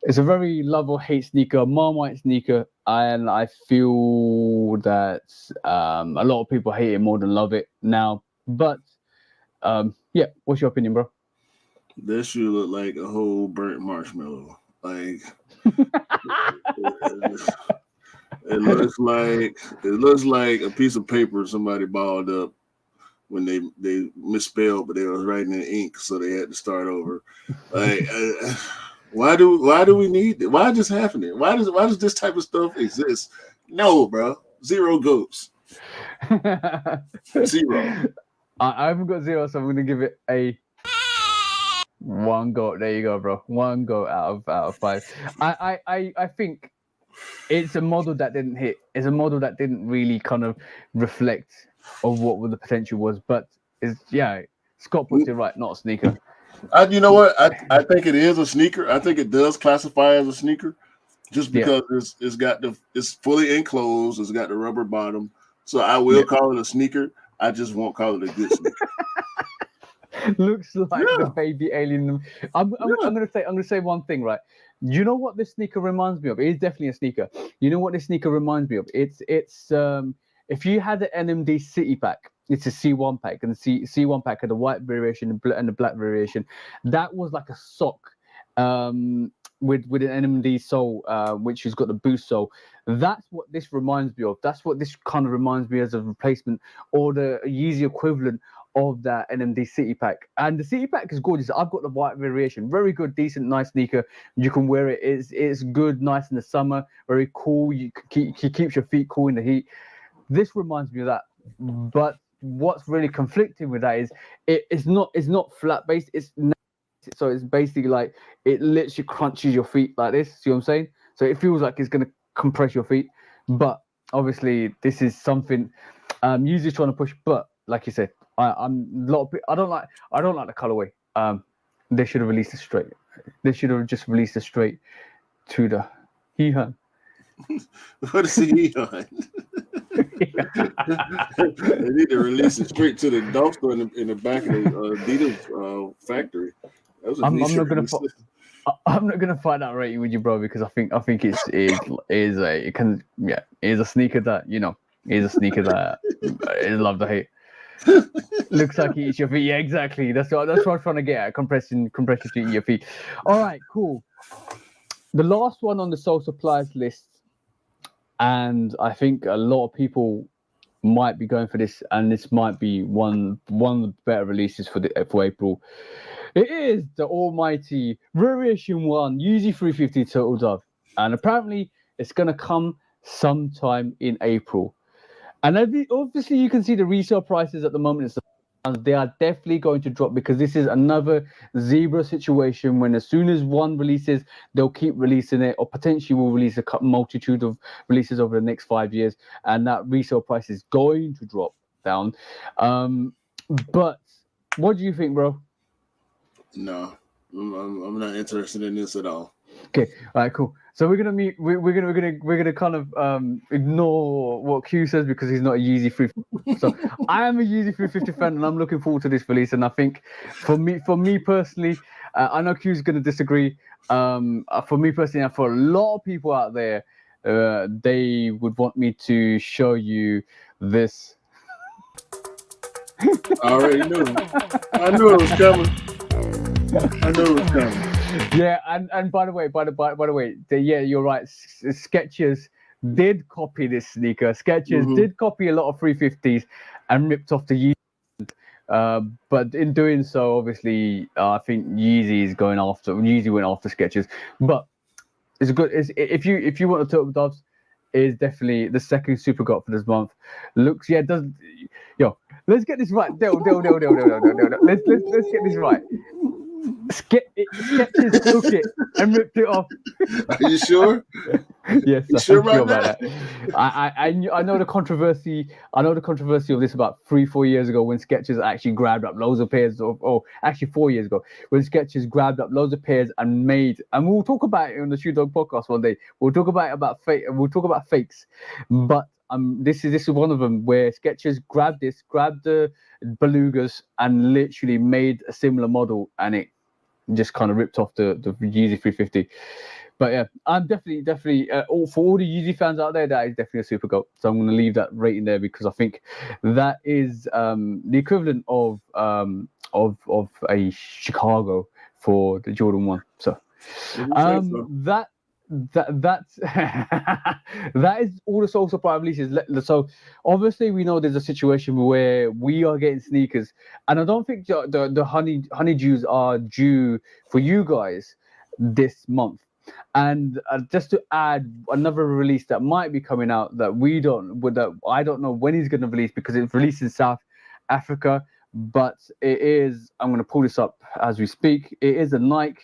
It's a very love or hate sneaker, Marmite sneaker, and I feel that a lot of people hate it more than love it now. But yeah, what's your opinion, bro? That shoe look like a whole burnt marshmallow. Like it looks like a piece of paper somebody balled up when they misspelled, but they was writing in ink, so they had to start over. Like Why do we need it? Why is this happening? Why does this type of stuff exist? No, bro. Zero goats. Zero. I haven't got zero, so I'm gonna give it a one goat. There you go, bro. One goat out of five. I think it's a model that didn't hit. It's a model that didn't really kind of reflect of what the potential was. But Scott puts it right, not a sneaker. You know what? I think it is a sneaker. I think it does classify as a sneaker, just because it's fully enclosed. It's got the rubber bottom, so I will call it a sneaker. I just won't call it a good sneaker. Looks like the baby alien. I'm gonna say one thing, right? You know what this sneaker reminds me of? It is definitely a sneaker. You know what this sneaker reminds me of? It's if you had the NMD City Pack, it's a C1 pack, and the C1 pack had the white variation and the black variation. That was like a sock with an NMD sole, which has got the boost sole. That's what this reminds me of. That's what this kind of reminds me as a replacement or the Yeezy equivalent of that NMD City Pack. And the City Pack is gorgeous. I've got the white variation. Very good, decent, nice sneaker. You can wear it. It's good, nice in the summer. Very cool. You keeps your feet cool in the heat. This reminds me of that. But what's really conflicting with that is it's not flat based. So it's basically like it literally crunches your feet like this. See what I'm saying? So it feels like it's gonna compress your feet. But obviously this is something Yeezy's trying to push. But like you said, I don't like the colorway. They should have released it straight. They should have just released it straight to the Hehan. What is the Hehan? They need to release it straight to the dumpster in the back of the Adidas factory. I'm not gonna fight that rating with you, bro, because I think it is a sneaker that is a sneaker that is love to hate. Looks like he eats your feet. Yeah, exactly. That's what I'm trying to get at. Compression to eat your feet. All right, cool. The last one on the Soul Supplies list, and I think a lot of people might be going for this, and this might be one of the better releases for April. It is the almighty Variation 1 Yeezy 350 Turtle Dove, and apparently it's gonna come sometime in April. And obviously, you can see the resale prices at the moment. They are definitely going to drop because this is another zebra situation. When as soon as one releases, they'll keep releasing it, or potentially will release a multitude of releases over the next 5 years, and that resale price is going to drop down. But what do you think, bro? No, I'm not interested in this at all. Okay, all right, cool. So we're gonna kind of ignore what Q says because he's not a Yeezy 350. So I am a Yeezy 350 fan, and I'm looking forward to this release. And I think for me personally, I know Q's gonna disagree. For me personally, and for a lot of people out there, they would want me to show you this. I already knew. I knew it was coming. I knew it was coming. Yeah, and by the way, you're right. Skechers did copy this sneaker. Skechers did copy a lot of 350s and ripped off the Yeezy. But in doing so, obviously, I think Yeezy went after Skechers. But it's good. If you want the Turtle Doves, is definitely the second super got for this month. Let's get this right. Let's get this right. Skechers took it and ripped it off. Are you sure? Yes, I'm sure about that. I know the controversy. I know the controversy of this about 3-4 years ago when Skechers actually grabbed up loads of pairs actually 4 years ago when Skechers grabbed up loads of pairs and we'll talk about it on the Shoe Dog podcast one day. We'll talk about fakes, but this is one of them where Skechers grabbed the belugas and literally made a similar model, and it just kind of ripped off the Yeezy 350. But yeah, I'm definitely for all the Yeezy fans out there, that is definitely a super goat. So I'm going to leave that rating there because I think that is the equivalent of a Chicago for the Jordan 1. So that's that is all the Soul Supply releases. So obviously we know there's a situation where we are getting sneakers, and I don't think the honeydews are due for you guys. this month. And just to add another release that might be coming out that I don't know when he's going to release because it's released in South Africa, but it is. I'm going to pull this up as we speak. It is a Nike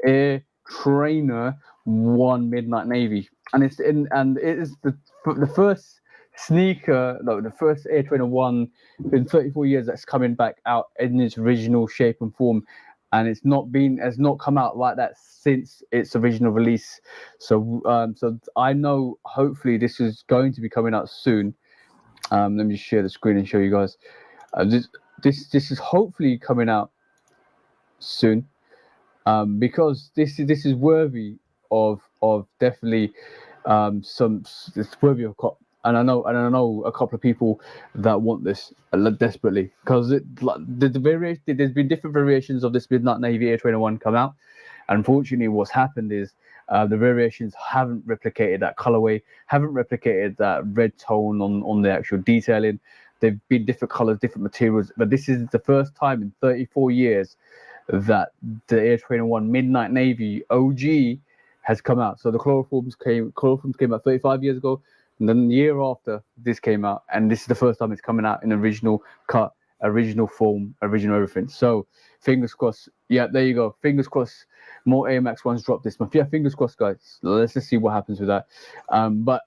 Air Trainer 1 Midnight Navy, and it is the first sneaker, no, the first Air Trainer 1 in 34 years that's coming back out in its original shape and form. And has not come out like that since its original release. So I know hopefully this is going to be coming out soon. Let me share the screen and show you guys. This is hopefully coming out soon, because this is worthy of definitely it's worthy of cop. And I know a couple of people that want this desperately because there's been different variations of this Midnight Navy Air Trainer 1 come out. Unfortunately, what's happened is the variations haven't replicated that colorway, haven't replicated that red tone on the actual detailing. They've been different colors, different materials, but this is the first time in 34 years that the Air Trainer 1 Midnight Navy OG has come out. So the chloroforms came out 35 years ago. And then the year after this came out, and this is the first time it's coming out in original cut, original form, original everything. So fingers crossed. Yeah, there you go. Fingers crossed. More Air Max 1s drop this month. Yeah, fingers crossed, guys. Let's just see what happens with that. But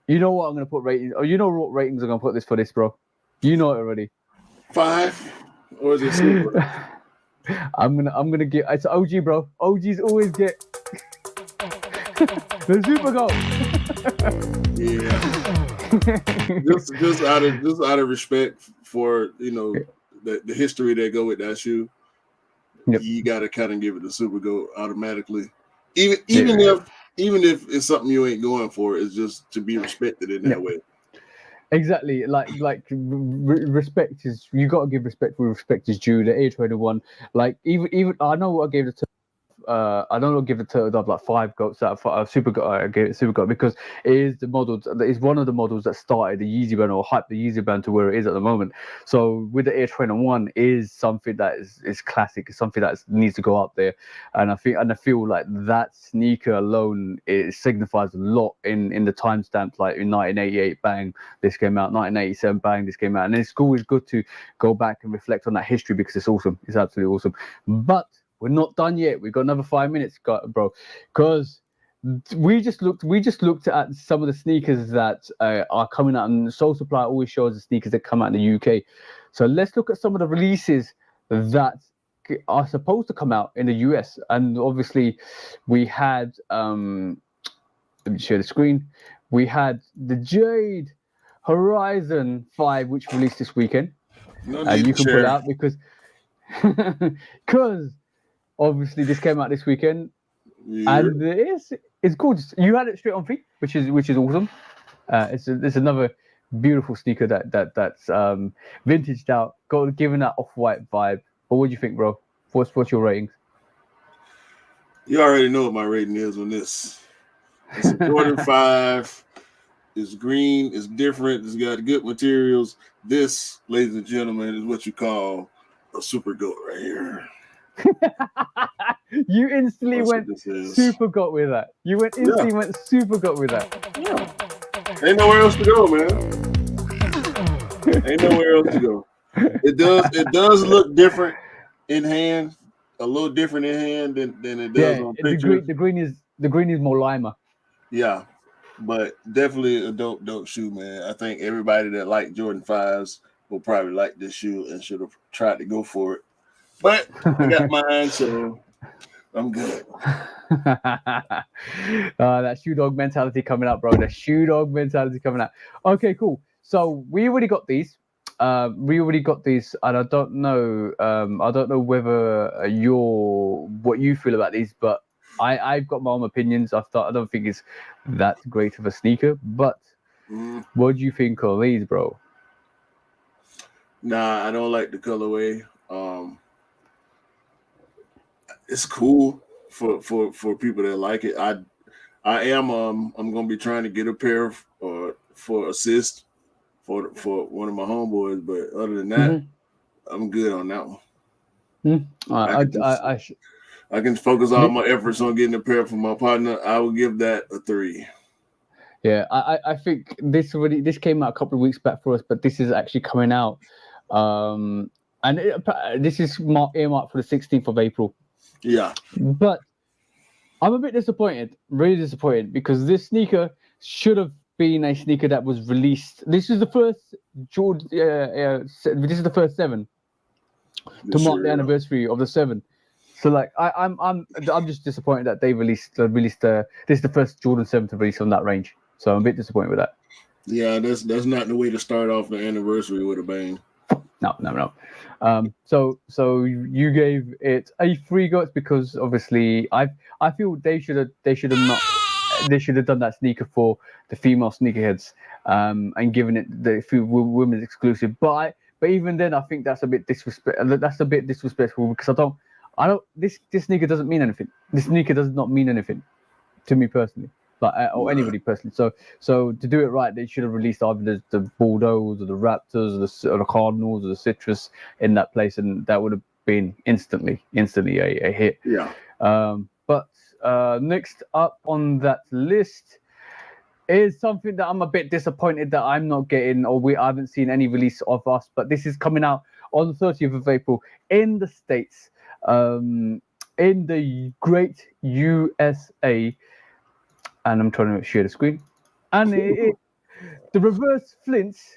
you know what I'm gonna put ratings? Oh, you know what ratings I'm gonna put this for this, bro? You know it already. 5, or is it super? I'm gonna give. It's OG, bro. OGs always get the super goal. Yeah. just out of respect for the history that go with that shoe. Yep. You got to kind of give it the super goat automatically, even if it's something you ain't going for. It's just to be respected in that way. Exactly, like respect is, you got to give respect where respect is due. The Air Trainer 1, like even I know what I gave it to. I don't give the Turtle Dove like 5 goats out of super goat. I gave it super goat because it is the model. It's one of the models that started the Yeezy brand or hyped the Yeezy brand to where it is at the moment. So with the Air Trainer 1 is something that is classic. It's something that needs to go up there, and I feel like that sneaker alone, it signifies a lot in the timestamps. Like in 1988, bang, this came out. 1987, bang, this came out. And it's always good to go back and reflect on that history because it's awesome. It's absolutely awesome. But we're not done yet. We've got another 5 minutes, bro, because we just looked at some of the sneakers that are coming out, and Soul Supply always shows the sneakers that come out in the UK. So let's look at some of the releases that are supposed to come out in the US. And obviously, we had let me share the screen. We had the Jade Horizon 5, which released this weekend. You can pull out because obviously this came out this weekend, and it's gorgeous. You had it straight on feet, which is awesome. It's another beautiful sneaker that's vintaged out, given that off-white vibe. But what do you think, bro? What's your ratings? You already know what my rating is on this. It's a Jordan 5. It's green. It's different. It's got good materials. This, ladies and gentlemen, is what you call a super goat right here. You instantly went super goat with that. You went super goat with that. Yeah. Ain't nowhere else to go, man. Ain't nowhere else to go. It does look different in hand, a little different in hand than it does on picture. The green is more limer. Yeah, but definitely a dope shoe, man. I think everybody that liked Jordan 5s will probably like this shoe and should have tried to go for it. But I got mine, so I'm good. That shoe dog mentality coming out, bro. The shoe dog mentality coming out. Okay, cool. So we already got these. And I don't know. I don't know whether what you feel about these, but I've got my own opinions. I don't think it's that great of a sneaker. But what do you think of these, bro? Nah, I don't like the colorway. It's cool for people that like it. I'm gonna be trying to get a pair for assist for one of my homeboys, but other than that, I'm good on that one. I can focus all my efforts on getting a pair for my partner. I will give that a 3. Yeah, I think this came out a couple of weeks back for us, but this is actually coming out, and this is earmarked for the 16th of April. Yeah, but I'm a bit disappointed, really disappointed, because this sneaker should have been a sneaker that was released. This is the first Jordan. This is the first 7 to mark the anniversary of the 7. So like I'm just disappointed that they released this is the first Jordan 7 to release on that range. So I'm a bit disappointed with that. Yeah, that's not the way to start off the anniversary with a bang. No. So you gave it a 3 goats because obviously I feel they should have done that sneaker for the female sneakerheads, and given it the women's exclusive. But even then I think that's a bit disrespectful because I don't this sneaker doesn't mean anything. This sneaker does not mean anything to me personally. Or anybody personally. So to do it right, they should have released either the Bordeaux or the Raptors or the Cardinals or the Citrus in that place, and that would have been instantly a hit. Yeah. But next up on that list is something that I'm a bit disappointed that I'm not getting, or I haven't seen any release of us. But this is coming out on the 30th of April in the States, in the great USA. And I'm trying to share the screen. And the reverse flints,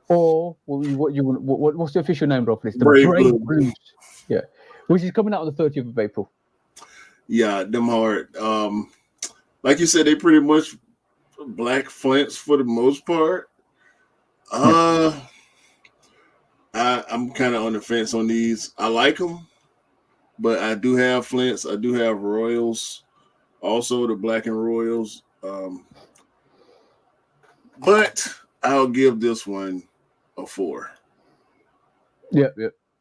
or what's the official name, bro? Please, the Brave Blues. Yeah, which is coming out on the 30th of April. Yeah, them hard. Like you said, they pretty much black flints for the most part. I'm kind of on the fence on these. I like them, but I do have flints. I do have Royals. Also, the black and Royals. But I'll give this one a 4. Yeah.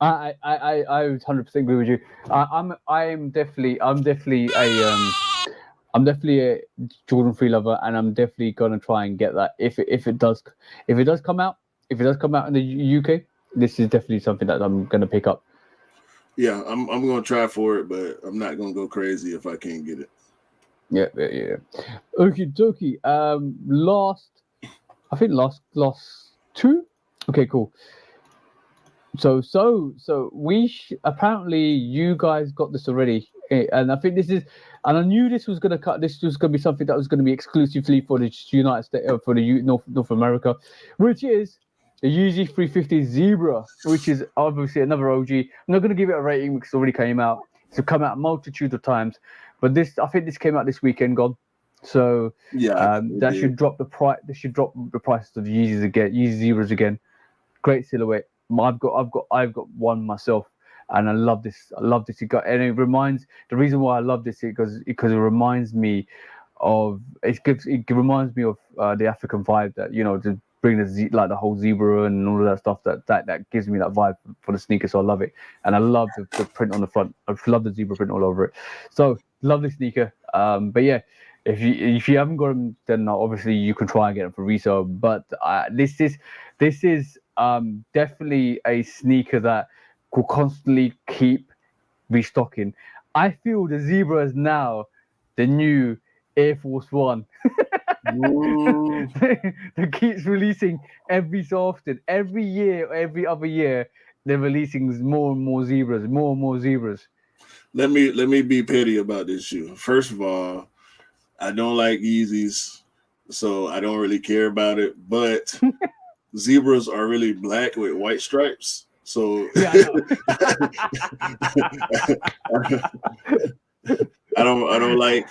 I 100% agree with you. I'm definitely a Jordan 3 lover, and I'm definitely gonna try and get that if it does come out in the UK. This is definitely something that I'm gonna pick up. Yeah, I'm gonna try for it, but I'm not gonna go crazy if I can't get it. Yeah. Okie dokie. Last 2. Okay, cool. So apparently you guys got this already, and I think and I knew this was gonna be something that was gonna be exclusively for the United States, for the North America, which is the Yeezy 350 Zebra, which is obviously another OG. I'm not gonna give it a rating because it already came out. It's come out a multitude of times. But I think this came out this weekend, gone. So yeah, that should drop the price. They should drop the prices of the Yeezys again, Yeezy Zebras again. Great silhouette. I've got one myself, and I love this. And it reminds. The reason why I love this is because it reminds me of the African vibe that to bring the whole zebra and all of that stuff that gives me that vibe for the sneaker. So I love it, and I love the print on the front. I love the zebra print all over it. So lovely sneaker. But yeah, if you haven't got them, then obviously you can try and get them for resale. But this is definitely a sneaker that will constantly keep restocking. I feel the zebra is now the new Air Force One. That keeps releasing every so often, every year, every other year. They're releasing more and more zebras. Let me be petty about this shoe. First of all, I don't like Yeezys, so I don't really care about it. But zebras are really black with white stripes. So yeah, I don't like.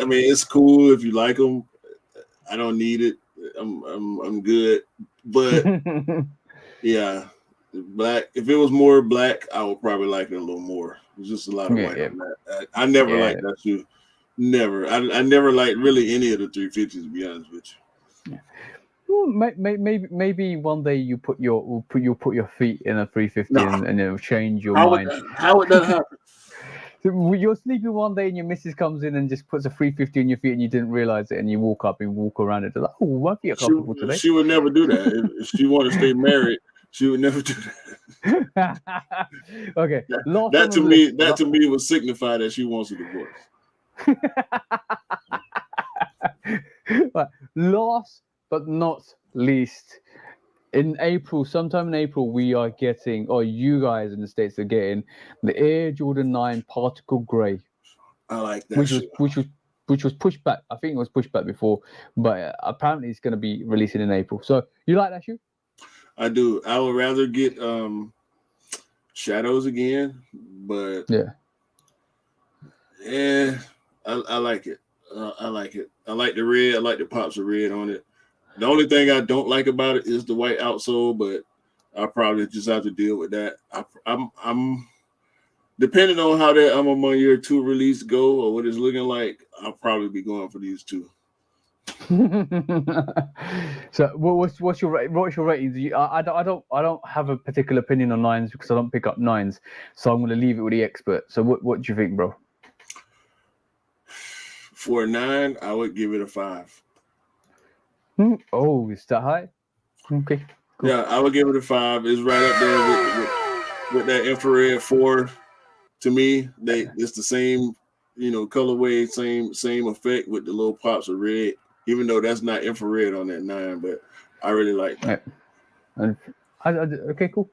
I mean, it's cool if you like them. I don't need it. I'm good. But yeah, black. If it was more black, I would probably like it a little more. There's just a lot of white on that. I never liked that shoe. Never. I never liked really any of the 350s, to be honest with you. Yeah. Well, maybe one day you put your feet in a 350 and it'll change your mind. How would that happen? So you're sleeping one day and your missus comes in and just puts a 350 on your feet and you didn't realize it, and you walk up and walk around it. Like, oh, my feet are comfortable today. She would never do that. If she wanted to stay married, She would never do that. Okay, last That one to on the me, list. that to me would signify that she wants a divorce. Right, last but not least, in April, sometime in April, we are getting, or you guys in the States are getting, the Air Jordan 9 Particle Grey, I like that which was shit. which was pushed back. I think it was pushed back before, but apparently it's going to be releasing in April. So you like that shoe? I do. I would rather get Shadows again, but Yeah. I like it. I like it. I like the red. I like the pops of red on it. The only thing I don't like about it is the white outsole, but I probably just have to deal with that. I'm depending on how that I'm on my year 2 release go or what it's looking like. I'll probably be going for these two. So what's your ratings? I don't have a particular opinion on nines because I don't pick up nines, so I'm going to leave it with the expert. So what do you think, bro? For a 9, I would give it a 5. Oh, is that high? Okay. Cool. Yeah, I would give it a 5. It's right up there with that infrared 4. To me, it's the same, colorway, same effect with the little pops of red. Even though that's not infrared on that 9, but I really like that. Yeah. And okay, cool.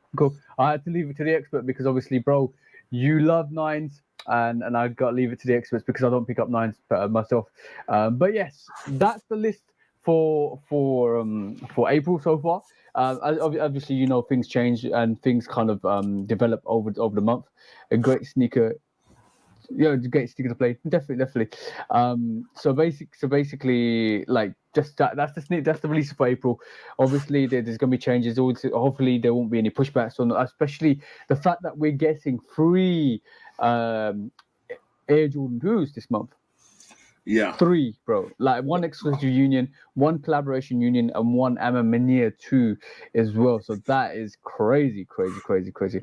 I had to leave it to the expert because obviously, bro, you love nines, and I got to leave it to the experts because I don't pick up nines myself. But yes, that's the list for April so far. Obviously, things change and things kind of develop over the month. A great sneaker. Yeah, great sneaker to play. Definitely. So basically, like just that's the release for April. Obviously, there's gonna be changes. Hopefully, there won't be any pushbacks on, especially the fact that we're getting free Air Jordan 2s this month. Yeah. 3, bro. Like 1 exclusive union, 1 collaboration union, and 1 Amaminia 2 as well. So that is crazy.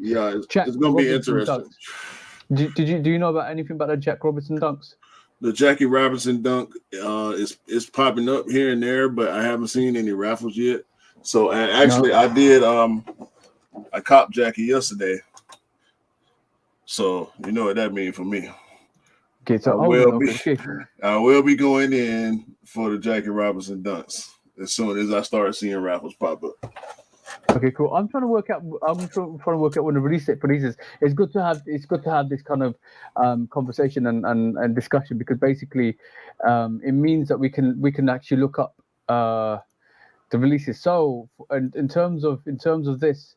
Yeah, Jack it's gonna be Robinson interesting. dunks. Do you know about anything about the Jack Robinson dunks? The Jackie Robinson dunk is popping up here and there, but I haven't seen any raffles yet. So actually, I did. I copped Jackie yesterday. So you know what that means for me. Okay, so I will be going in for the Jackie Robinson dunks as soon as I start seeing raffles pop up. Okay, cool. I'm trying to work out. I'm trying to work out when the release date for these is. It's good to have this kind of conversation and discussion because basically, it means that we can actually look up the releases. So, in terms of this,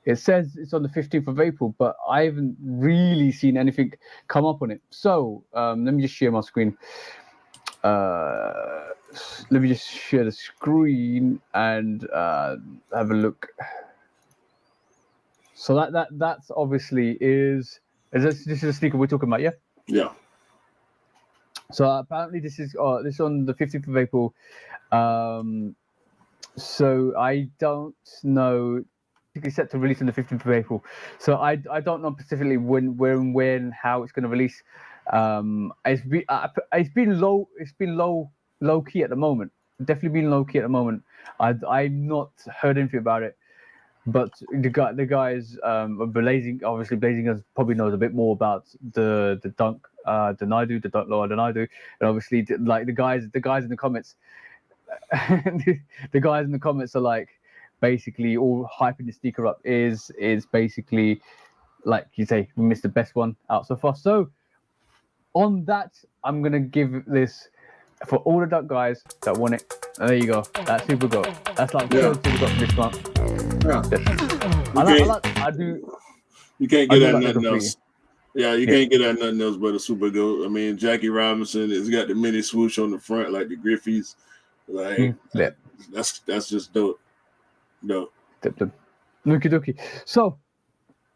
it says it's on the 15th of April, but I haven't really seen anything come up on it. So, let me just share my screen. Let me just share the screen and have a look. So that's obviously is this is a sneaker we're talking about, yeah? Yeah. So apparently this is on the 15th of April. So I don't know. It's set to release on the 15th of April. So I don't know specifically when how it's going to release. It's been low key at the moment. Definitely been low key at the moment. I've not heard anything about it. But the guys are Blazing. Obviously, Blazing probably knows a bit more about the dunk than I do, the dunk lower than I do, and obviously like the guys in the comments, the guys in the comments are like basically all hyping the sneaker up is basically like you say we missed the best one out so far. So on that, I'm gonna give this for all the dunk guys that want it. There you go. That's Super Go. That's like the third Super Go for this month. Yeah. I do. You can't get at like nothing else. Yeah, you can't get at nothing else but a Super Go. I mean, Jackie Robinson has got the mini swoosh on the front like the Griffies. Like that's just dope. Dope. Okie dokie. So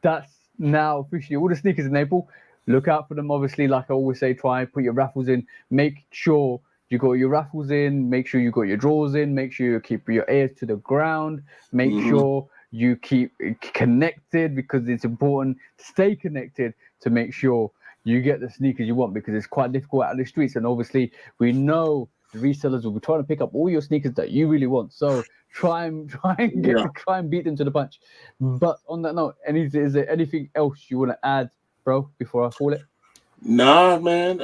that's now officially all the sneakers in April. Look out for them. Obviously, like I always say, try and put your raffles in. Make sure you got your raffles in. Make sure you got your draws in. Make sure you keep your ears to the ground. Make sure you keep connected because it's important to stay connected to make sure you get the sneakers you want because it's quite difficult out of the streets. And obviously, we know the resellers will be trying to pick up all your sneakers that you really want. So try and beat them to the punch. But on that note, is there anything else you want to add, bro, before I call it? Nah, man.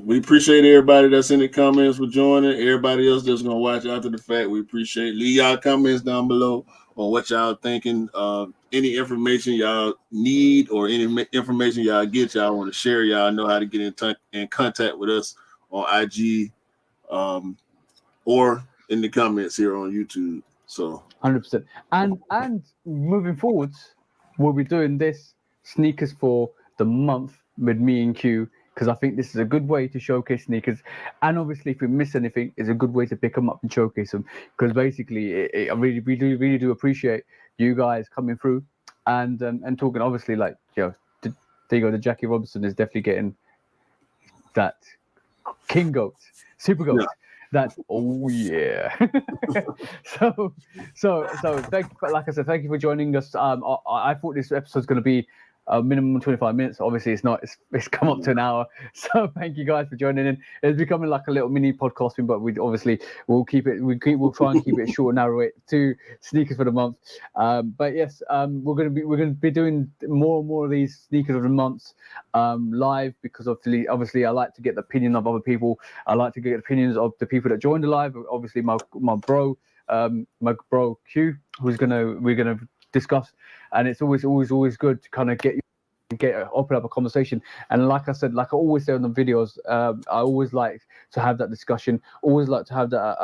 We appreciate everybody that's in the comments for joining. Everybody else that's gonna watch after the fact, we appreciate. Leave y'all comments down below on what y'all thinking. Any information y'all need or any information y'all get, y'all want to share. Y'all know how to get in contact with us on IG, or in the comments here on YouTube. So 100%. And moving forwards, we'll be doing this sneakers for the month with me and Q, because I think this is a good way to showcase sneakers. And obviously, if we miss anything, it's a good way to pick them up and showcase them. Because basically, I really do appreciate you guys coming through and talking. Obviously, like, there you go. The Jackie Robinson is definitely getting that king goat, super goat. Yeah. That yeah. so thank like I said, thank you for joining us. I thought this episode's going to be a minimum 25 minutes. Obviously, it's not. It's come up to an hour. So thank you guys for joining in. It's becoming like a little mini podcasting, but we'll keep it. We'll try and keep it short and narrow it to sneakers for the month. But yes, we're gonna be doing more and more of these sneakers of the months live, because obviously I like to get the opinion of other people. I like to get opinions of the people that joined the live. Obviously, my bro Q, we're gonna discuss, and it's always good to kind of open up a conversation. And like I said, like I always say on the videos, I always like to have that discussion. Always like to have that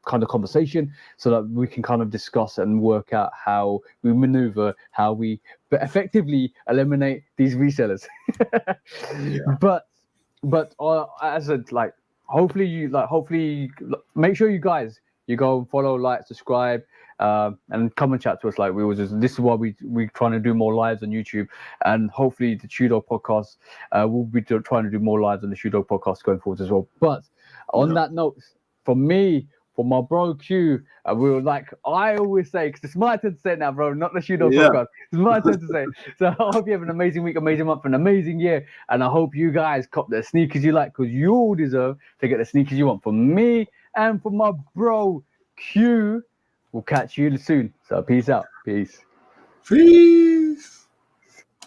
kind of conversation, so that we can kind of discuss and work out how we maneuver, how we effectively eliminate these resellers. But as a hopefully make sure you guys go and follow, like, subscribe, and come and chat to us. Like, this is why we're trying to do more lives on YouTube, and hopefully the Shoe Dog podcast, we'll be trying to do more lives on the Shoe Dog podcast going forward as well. But on that note, for my bro Q, we were like, I always say, because it's my turn to say it now, bro, not the Shoe Dog podcast. It's my turn to say it. So I hope you have an amazing week, amazing month, an amazing year, and I hope you guys cop the sneakers you like, because you all deserve to get the sneakers you want. For me and for my bro Q, we'll catch you soon. So peace out. Peace.